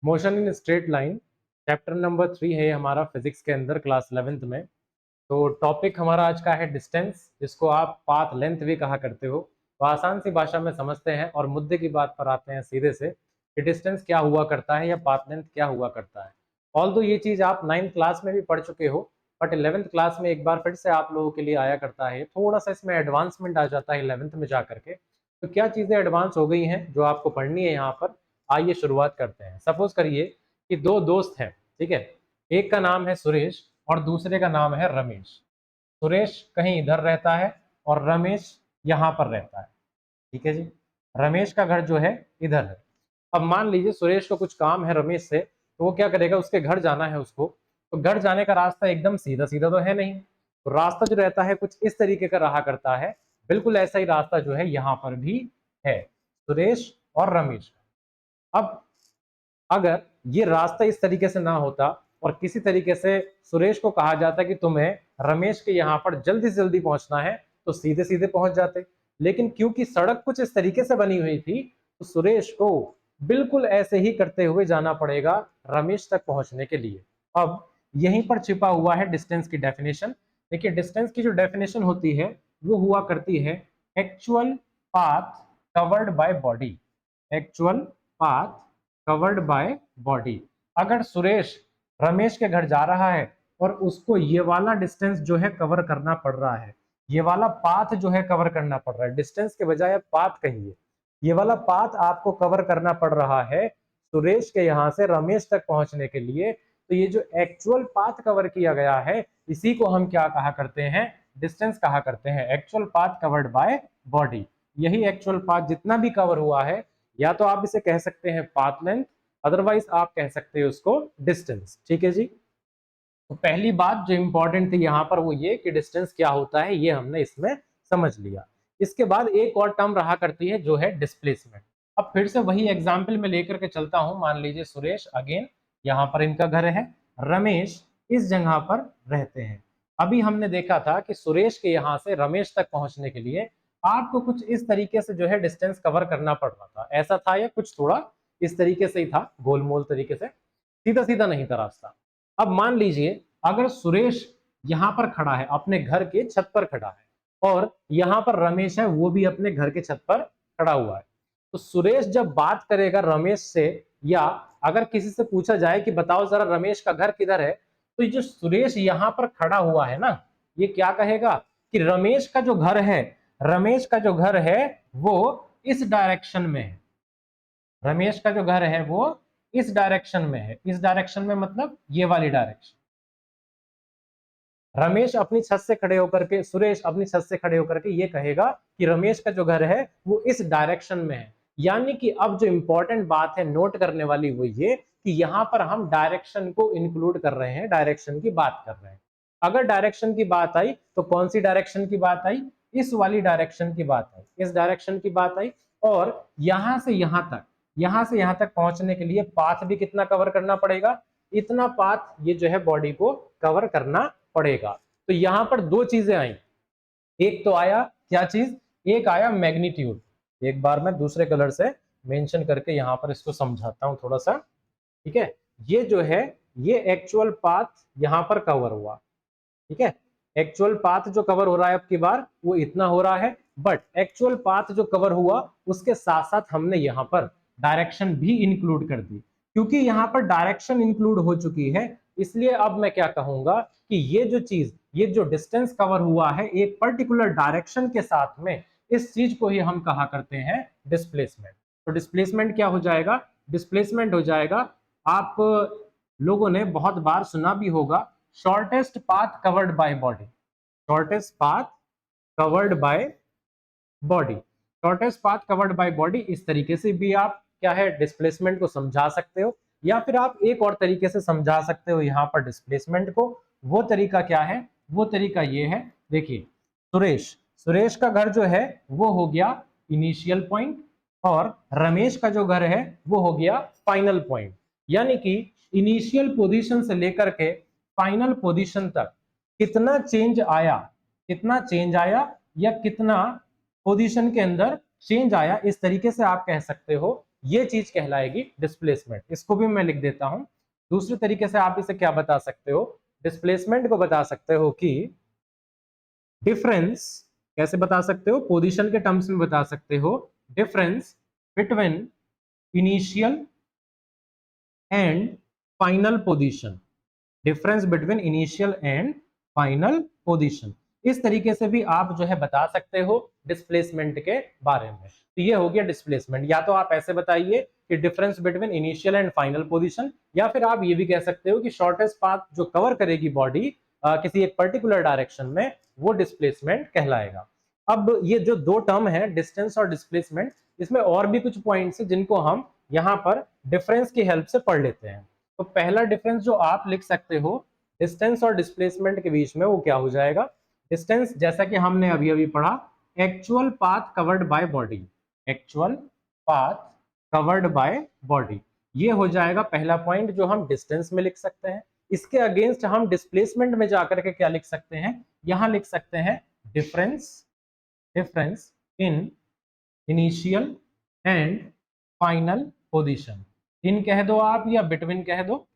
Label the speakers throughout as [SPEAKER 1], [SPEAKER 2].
[SPEAKER 1] Motion in straight line chapter number 3 है हमारा physics के अंदर क्लास 11th में। तो टॉपिक हमारा आज का है डिस्टेंस, जिसको आप पाथ लेंथ भी कहा करते हो। तो आसान सी भाषा में समझते हैं और मुद्दे की बात पर आते हैं सीधे से कि डिस्टेंस क्या हुआ करता है या पाथ लेंथ क्या हुआ करता है। ऑल्दो ये चीज़ आप 9th क्लास में भी पढ़ चुके हो, बट 11th क्लास में एक बार फिर से आप लोगों के लिए आया करता है। थोड़ा सा इसमें एडवांसमेंट आ जाता है 11th में जा करके। तो क्या चीज़ें एडवांस हो गई हैं जो आपको पढ़नी है यहाँ पर, आइए शुरुआत करते हैं। सपोज करिए कि दो दोस्त हैं, ठीक है। एक का नाम है सुरेश और दूसरे का नाम है रमेश। सुरेश कहीं इधर रहता है और रमेश यहाँ पर रहता है, ठीक है जी। रमेश का घर जो है इधर है। अब मान लीजिए सुरेश को कुछ काम है रमेश से, तो वो क्या करेगा, उसके घर जाना है उसको। तो घर जाने का रास्ता एकदम सीधा सीधा तो है नहीं, तो रास्ता जो रहता है कुछ इस तरीके का रहा करता है। बिल्कुल ऐसा ही रास्ता जो है यहाँ पर भी है, सुरेश और रमेश का। अब अगर ये रास्ता इस तरीके से ना होता और किसी तरीके से सुरेश को कहा जाता कि तुम्हें रमेश के यहाँ पर जल्दी से जल्दी पहुंचना है, तो सीधे सीधे पहुंच जाते। लेकिन क्योंकि सड़क कुछ इस तरीके से बनी हुई थी, तो सुरेश को बिल्कुल ऐसे ही करते हुए जाना पड़ेगा रमेश तक पहुंचने के लिए। अब यहीं पर छिपा हुआ है डिस्टेंस की डेफिनेशन। देखिए, डिस्टेंस की जो डेफिनेशन होती है वो हुआ करती है actual path covered by body. Actual path covered by body. अगर सुरेश रमेश के घर जा रहा है और उसको ये वाला डिस्टेंस जो है कवर करना पड़ रहा है, ये वाला पाथ जो है कवर करना पड़ रहा है, डिस्टेंस के बजाय पाथ कहिए, ये वाला पाथ आपको कवर करना पड़ रहा है सुरेश के यहाँ से रमेश तक पहुंचने के लिए, तो ये जो एक्चुअल पाथ कवर किया गया है इसी को हम क्या कहा करते हैं, डिस्टेंस कहा करते हैं। Actual path covered by body, यही एक्चुअल पाथ जितना भी कवर हुआ है, या तो आप इसे कह सकते हैं पाथ लेंथ, अदरवाइज आप कह सकते हैं उसको डिस्टेंस, ठीक है जी। तो पहली बात जो इंपॉर्टेंट थी यहाँ पर वो ये कि डिस्टेंस क्या होता है, ये हमने इसमें समझ लिया। इसके बाद एक और टर्म रहा करती है जो है डिस्प्लेसमेंट। अब फिर से वही एग्जाम्पल में लेकर के चलता हूं। मान लीजिए सुरेश अगेन यहाँ पर इनका घर है, रमेश इस जगह पर रहते हैं। अभी हमने देखा था कि सुरेश के यहाँ से रमेश तक पहुंचने के लिए आपको कुछ इस तरीके से जो है डिस्टेंस कवर करना पड़ रहा था। ऐसा था या कुछ थोड़ा इस तरीके से ही था, गोलमोल तरीके से, सीधा सीधा नहीं था रास्ता। अब मान लीजिए अगर सुरेश यहाँ पर खड़ा है, अपने घर के छत पर खड़ा है, और यहाँ पर रमेश है, वो भी अपने घर के छत पर खड़ा हुआ है। तो सुरेश जब बात करेगा रमेश से, या अगर किसी से पूछा जाए कि बताओ जरा रमेश का घर किधर है, तो ये जो सुरेश यहाँ पर खड़ा हुआ है ना, ये क्या कहेगा कि रमेश का जो घर है, रमेश का जो घर है वो इस डायरेक्शन में है। रमेश का जो घर है वो इस डायरेक्शन में है। इस डायरेक्शन में मतलब ये वाली डायरेक्शन। रमेश अपनी छत से खड़े होकर के, सुरेश अपनी छत से खड़े होकर के ये कहेगा कि रमेश का जो घर है वो इस डायरेक्शन में है। यानी कि अब जो इंपॉर्टेंट बात है नोट करने वाली वो ये कि यहां पर हम डायरेक्शन को इंक्लूड कर रहे हैं, डायरेक्शन की बात कर रहे हैं। अगर डायरेक्शन की बात आई तो कौन सी डायरेक्शन की बात आई, इस वाली डायरेक्शन की बात आई, इस डायरेक्शन की बात आई। और यहां से यहां तक, यहां से यहां तक पहुंचने के लिए पाथ भी कितना कवर करना पड़ेगा, इतना पाथ ये जो है बॉडी को कवर करना पड़ेगा। तो यहां पर दो चीजें आई, एक तो आया क्या चीज, एक आया मैग्नीट्यूड। एक बार मैं दूसरे कलर से मेंशन करके यहां पर इसको समझाता हूं थोड़ा सा, ठीक है। ये जो है ये एक्चुअल पाथ यहां पर कवर हुआ, ठीक है। एक्चुअल पाथ जो कवर हो रहा है अब की बार वो इतना हो रहा है, बट एक्चुअल पाथ जो कवर हुआ उसके साथ साथ हमने यहां पर डायरेक्शन भी इंक्लूड कर दी। क्योंकि यहां पर डायरेक्शन इंक्लूड हो चुकी है, इसलिए अब मैं क्या कहूंगा कि ये जो चीज, ये जो डिस्टेंस कवर हुआ है एक पर्टिकुलर डायरेक्शन के साथ में, इस चीज को ही हम कहा करते हैं डिस्प्लेसमेंट। तो डिस्प्लेसमेंट क्या हो जाएगा, डिस्प्लेसमेंट हो जाएगा, आप लोगों ने बहुत बार सुना भी होगा, shortest path covered by body. Shortest path covered by body, shortest path covered by body, इस तरीके से भी आप क्या है डिस्प्लेसमेंट को समझा सकते हो। या फिर आप एक और तरीके से समझा सकते हो यहाँ पर डिस्प्लेसमेंट को। वो तरीका क्या है, वो तरीका ये है, देखिए सुरेश, सुरेश का घर जो है वो हो गया इनिशियल पॉइंट, और रमेश का जो घर है वो हो गया फाइनल पॉइंट। यानी कि इनिशियल पोजीशन से लेकर के फाइनल पोजीशन तक कितना चेंज आया, कितना चेंज आया, या कितना पोजीशन के अंदर चेंज आया, इस तरीके से आप कह सकते हो ये चीज कहलाएगी डिस्प्लेसमेंट। इसको भी मैं लिख देता हूं। दूसरे तरीके से आप इसे क्या बता सकते हो, डिस्प्लेसमेंट को बता सकते हो कि डिफरेंस, कैसे बता सकते हो, पोजीशन के टर्म्स में बता सकते हो, difference between initial and final position, difference between initial and final position. इस तरीके से भी आप जो है बता सकते हो डिस्प्लेसमेंट के बारे में। तो ये हो गया डिस्प्लेसमेंट। या तो आप ऐसे बताइए कि difference between initial and final position, या फिर आप ये भी कह सकते हो कि शॉर्टेस्ट पाथ जो कवर करेगी बॉडी किसी एक पर्टिकुलर डायरेक्शन में, वो डिस्प्लेसमेंट कहलाएगा। अब ये जो दो टर्म है डिस्टेंस और डिस्प्लेसमेंट, इसमें और भी कुछ पॉइंट्स है जिनको हम यहाँ पर डिफरेंस की हेल्प से पढ़ लेते हैं। तो पहला डिफरेंस जो आप लिख सकते हो डिस्टेंस और डिस्प्लेसमेंट के बीच में, वो क्या हो जाएगा, डिस्टेंस जैसा कि हमने अभी अभी पढ़ा, actual path covered by body, actual path covered by body, ये हो जाएगा पहला पॉइंट जो हम डिस्टेंस में लिख सकते हैं। इसके अगेंस्ट हम डिस्प्लेसमेंट में जाकर के क्या लिख सकते हैं, यहां लिख सकते हैं difference, difference in initial and final position. इन कह दो आप या बिटवीन कह दो,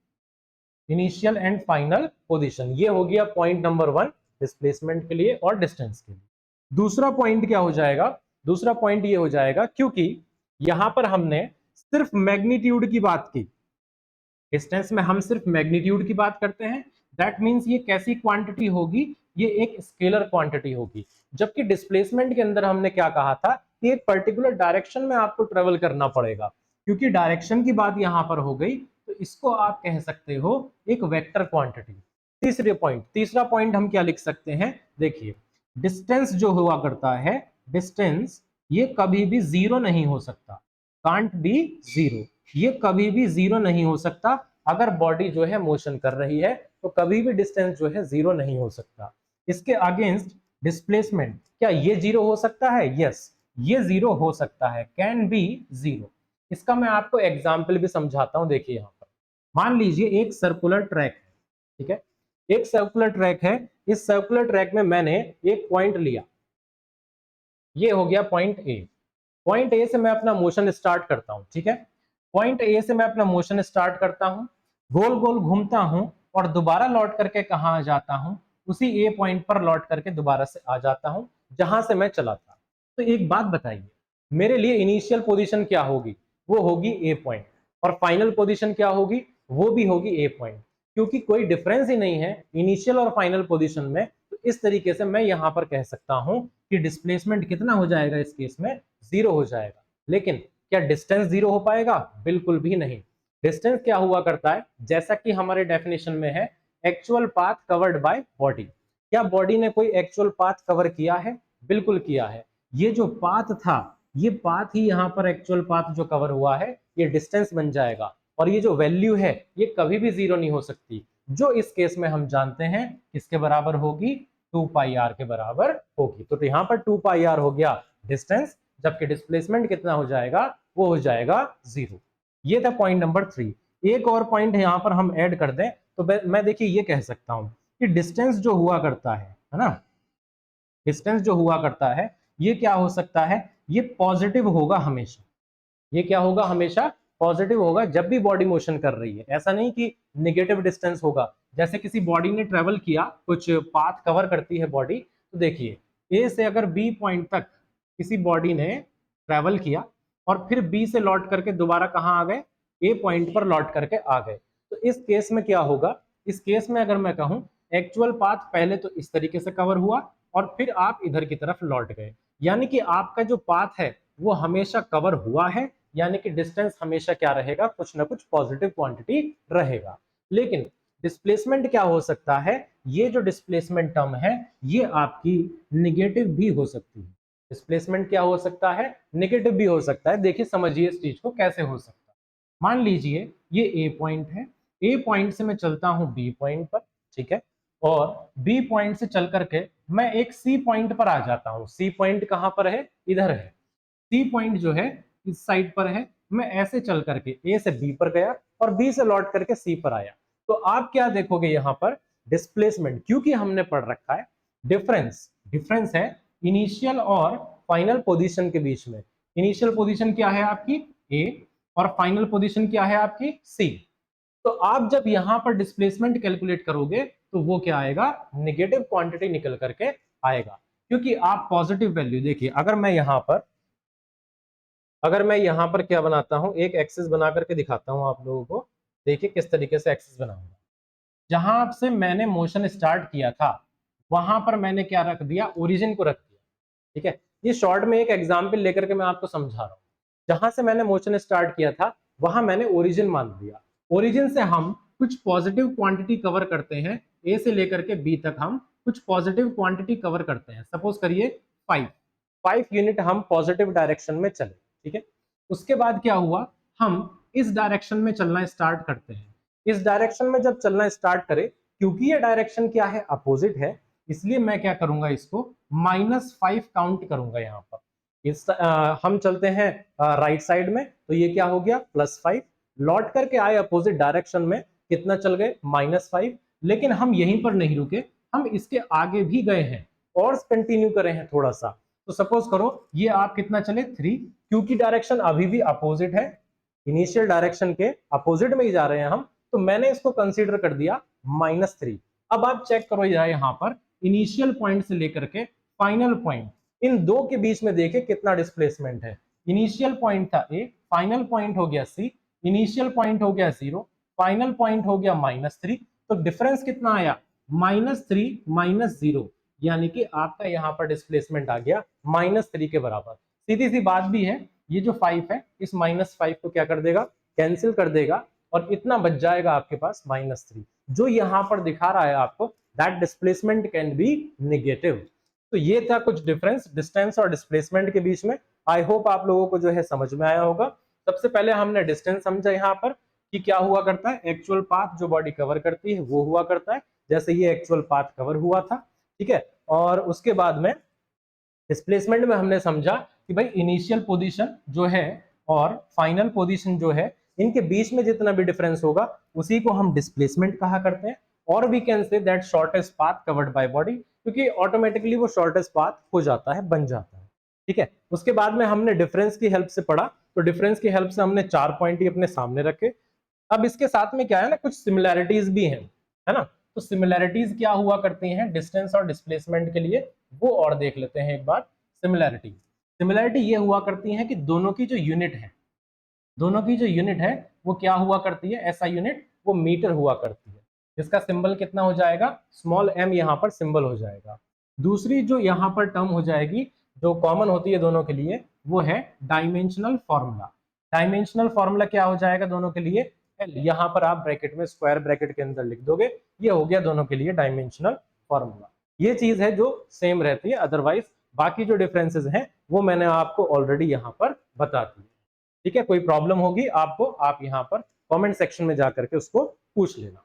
[SPEAKER 1] इनिशियल एंड फाइनल पोजीशन। ये हो गया पॉइंट नंबर 1 डिस्प्लेसमेंट के लिए और डिस्टेंस के लिए। दूसरा पॉइंट क्या हो जाएगा, दूसरा पॉइंट ये हो जाएगा, क्योंकि यहां पर हमने सिर्फ मैग्नीट्यूड की बात की, डिस्टेंस में हम सिर्फ मैग्नीट्यूड की बात करते हैं, दैट मींस ये कैसी क्वांटिटी होगी, ये एक स्केलर क्वांटिटी होगी। जबकि डिस्प्लेसमेंट के अंदर हमने क्या कहा था कि एक पर्टिकुलर डायरेक्शन में आपको ट्रेवल करना पड़ेगा। क्योंकि डायरेक्शन की बात यहां पर हो गई, तो इसको आप कह सकते हो एक वेक्टर क्वांटिटी। तीसरा पॉइंट हम क्या लिख सकते हैं, देखिए डिस्टेंस जो हुआ करता है, डिस्टेंस ये कभी भी जीरो नहीं हो सकता, कांट बी जीरो, ये कभी भी जीरो नहीं हो सकता। अगर बॉडी जो है मोशन कर रही है तो कभी भी डिस्टेंस जो है जीरो नहीं हो सकता। इसके अगेंस्ट डिस्प्लेसमेंट, क्या ये जीरो हो सकता है, यस ये जीरो हो सकता है, कैन बी जीरो। इसका मैं आपको एग्जाम्पल भी समझाता हूं। देखिए यहां पर मान लीजिए एक सर्कुलर ट्रैक है, ठीक है, एक सर्कुलर ट्रैक है। इस सर्कुलर ट्रैक में मैंने एक पॉइंट लिया, ये हो गया पॉइंट ए। पॉइंट ए से मैं अपना मोशन स्टार्ट करता हूं, ठीक है, पॉइंट ए से मैं अपना मोशन स्टार्ट करता हूं, गोल गोल घूमता हूं और दोबारा लौट करके कहां आ जाता हूं, उसी ए पॉइंट पर लौट करके दोबारा से आ जाता हूं जहां से मैं चला था। तो एक बात बताइए, मेरे लिए इनिशियल पोजीशन क्या होगी, वो होगी ए पॉइंट, और फाइनल पोजीशन क्या होगी, वो भी होगी ए पॉइंट। क्योंकि कोई डिफरेंस ही नहीं है इनिशियल और फाइनल पोजीशन में, तो इस तरीके से मैं यहां पर कह सकता हूं कि डिस्प्लेसमेंट कितना हो जाएगा, इस केस में जीरो हो जाएगा। लेकिन क्या डिस्टेंस जीरो हो पाएगा, बिल्कुल भी नहीं। डिस्टेंस क्या हुआ करता है, जैसा कि हमारे डेफिनेशन में है, actual path covered by body. क्या बॉडी ने कोई एक्चुअल पाथ कवर किया है, बिल्कुल किया है। ये जो पाथ था, ये पाथ ही यहाँ पर एक्चुअल पाथ जो कवर हुआ है, ये डिस्टेंस बन जाएगा। और ये जो वैल्यू है ये कभी भी जीरो नहीं हो सकती, जो इस केस में हम जानते हैं किसके बराबर होगी, 2 पाई आर के बराबर होगी। तो यहाँ पर 2 पाई आर हो गया डिस्टेंस, जबकि डिस्प्लेसमेंट कितना हो जाएगा, वो हो जाएगा जीरो। ये था पॉइंट नंबर 3। एक और पॉइंट यहाँ पर हम ऐड कर दें तो मैं देखिए ये कह सकता हूं कि डिस्टेंस जो हुआ करता है ना, डिस्टेंस जो हुआ करता है ये क्या हो सकता है, ये पॉजिटिव होगा हमेशा। ये क्या होगा, हमेशा पॉजिटिव होगा जब भी बॉडी मोशन कर रही है। ऐसा नहीं कि निगेटिव डिस्टेंस होगा। जैसे किसी बॉडी ने ट्रेवल किया, कुछ पाथ कवर करती है बॉडी, तो देखिए ए से अगर बी पॉइंट तक किसी बॉडी ने ट्रेवल किया और फिर बी से लौट करके दोबारा कहाँ आ गए, ए पॉइंट पर लौट करके आ गए, तो इस केस में क्या होगा, इस केस में अगर मैं कहूं एक्चुअल पाथ पहले तो इस तरीके से कवर हुआ और फिर आप इधर की तरफ लौट गए, यानी कि आपका जो पाथ है वो हमेशा कवर हुआ है, यानी कि डिस्टेंस हमेशा क्या रहेगा, कुछ ना कुछ पॉजिटिव क्वांटिटी रहेगा। लेकिन डिस्प्लेसमेंट क्या हो सकता है, ये जो डिस्प्लेसमेंट टर्म है ये आपकी निगेटिव भी हो सकती है। डिस्प्लेसमेंट क्या हो सकता है, निगेटिव भी हो सकता है। देखिए समझिए इस चीज को कैसे हो सकता है। मान लीजिए ये ए पॉइंट है, ए पॉइंट से मैं चलता हूं बी पॉइंट पर, ठीक है, और बी पॉइंट से चल करके मैं एक सी पॉइंट पर आ जाता हूं। सी पॉइंट कहां पर है, इधर है। सी पॉइंट जो है इस साइड पर है। मैं ऐसे चल करके ए से बी पर गया और बी से लौट करके सी पर आया, तो आप क्या देखोगे यहां पर, डिस्प्लेसमेंट, क्योंकि हमने पढ़ रखा है डिफरेंस, डिफरेंस है इनिशियल और फाइनल पोजीशन के बीच में। इनिशियल पोजीशन क्या है आपकी ए, और फाइनल पोजीशन क्या है आपकी सी। तो आप जब यहां पर डिस्प्लेसमेंट कैलकुलेट करोगे तो वो क्या आएगा, नेगेटिव क्वांटिटी निकल करके आएगा, क्योंकि आप पॉजिटिव वैल्यू देखिए, अगर मैं यहां पर क्या बनाता हूं, एक एक्सिस बना करके दिखाता हूं आप लोगों को, देखिए किस तरीके से एक्सिस बनाऊंगा। जहां से मैंने मोशन स्टार्ट किया था वहां पर मैंने क्या रख दिया, ओरिजिन को रख दिया। ठीक है, ये शॉर्ट में एक एग्जांपल लेकर के मैं आपको समझा रहा हूं। जहां से मैंने मोशन स्टार्ट किया था वहां मैंने ओरिजिन मान लिया। ओरिजिन से हम कुछ पॉजिटिव क्वांटिटी कवर करते हैं, ए से लेकर के बी तक हम कुछ पॉजिटिव क्वांटिटी कवर करते हैं। सपोज करिए 5 यूनिट हम पॉजिटिव डायरेक्शन में चले। ठीक है, उसके बाद क्या हुआ, हम इस डायरेक्शन में चलना स्टार्ट करते हैं। इस डायरेक्शन में जब चलना स्टार्ट करें, क्योंकि ये डायरेक्शन क्या है, अपोजिट है, इसलिए मैं क्या करूंगा, इसको -5 काउंट करूंगा यहाँ पर। हम चलते हैं राइट साइड में, तो ये क्या हो गया +5। लौट करके आए अपोजिट डायरेक्शन में, कितना चल गए -5। लेकिन हम यहीं पर नहीं रुके, हम इसके आगे भी गए हैं और कंटिन्यू करे हैं थोड़ा सा। तो सपोज करो ये आप कितना चले 3, क्योंकि डायरेक्शन अभी भी अपोजिट है, इनिशियल डायरेक्शन के अपोजिट में ही जा रहे हैं हम, तो मैंने इसको कंसीडर कर दिया -3। अब आप चेक करो यहाँ पर इनिशियल पॉइंट से लेकर के फाइनल पॉइंट, इन दो के बीच में देखे कितना डिस्प्लेसमेंट है। इनिशियल पॉइंट था ए, फाइनल पॉइंट हो गया सी, इनिशियल पॉइंट हो गया 0, फाइनल पॉइंट हो गया -3, तो डिफरेंस कितना आया, -3 -0, यानी कि आपका यहाँ पर डिस्प्लेसमेंट आ गया -3 के बराबर। सीधी सी बात भी है, ये जो 5 है इस -5 को क्या कर देगा, कैंसिल कर देगा, और इतना बच जाएगा आपके पास -3। जो यहाँ पर दिखा रहा है आपको, that displacement can be negative. तो ये था कुछ डिफरेंस डिस्टेंस और डिस्प्लेसमेंट के बीच में। आई होप आप लोगों को जो है समझ में आया होगा। सबसे पहले हमने डिस्टेंस समझा यहाँ पर कि क्या हुआ करता है, एक्चुअल पाथ जो बॉडी कवर करती है वो हुआ करता है, जैसे ये एक्चुअल पाथ कवर हुआ था। ठीक है, और उसके बाद में डिस्प्लेसमेंट में हमने समझा कि भाई इनिशियल पोजीशन जो है और फाइनल पोजीशन जो है, इनके बीच में जितना भी डिफरेंस होगा उसी को हम डिस्प्लेसमेंट कहा करते हैं। और we can say that shortest path covered by body, क्योंकि ऑटोमेटिकली वो शॉर्टेस्ट पाथ हो जाता है, बन जाता है। ठीक है, उसके बाद में हमने डिफरेंस की हेल्प से पढ़ा, तो डिफरेंस की हेल्प से हमने 4 पॉइंट ही अपने सामने रखे। अब इसके साथ में क्या है ना, कुछ सिमिलैरिटीज भी हैं, है ना। तो सिमिलैरिटीज क्या हुआ करती हैं डिस्टेंस और डिस्प्लेसमेंट के लिए, वो और देख लेते हैं एक बार। सिमिलैरिटी ये हुआ करती है कि दोनों की जो यूनिट है वो क्या हुआ करती है, ऐसा यूनिट वो मीटर हुआ करती है। इसका सिंबल कितना हो जाएगा, स्मॉल m यहाँ पर सिंबल हो जाएगा। दूसरी जो यहाँ पर टर्म हो जाएगी, जो कॉमन होती है दोनों के लिए, वो है डायमेंशनल फॉर्मूला। डायमेंशनल फॉर्मूला क्या हो जाएगा दोनों के लिए, L, यहाँ पर आप ब्रैकेट में स्क्वायर ब्रैकेट के अंदर लिख दोगे, ये हो गया दोनों के लिए डायमेंशनल फॉर्मूला। ये चीज है जो सेम रहती है, अदरवाइज बाकी जो डिफरेंसेस हैं वो मैंने आपको ऑलरेडी यहाँ पर बता दी। ठीक है, कोई प्रॉब्लम होगी आपको, आप यहाँ पर कमेंट सेक्शन में जाकर के उसको पूछ लेना।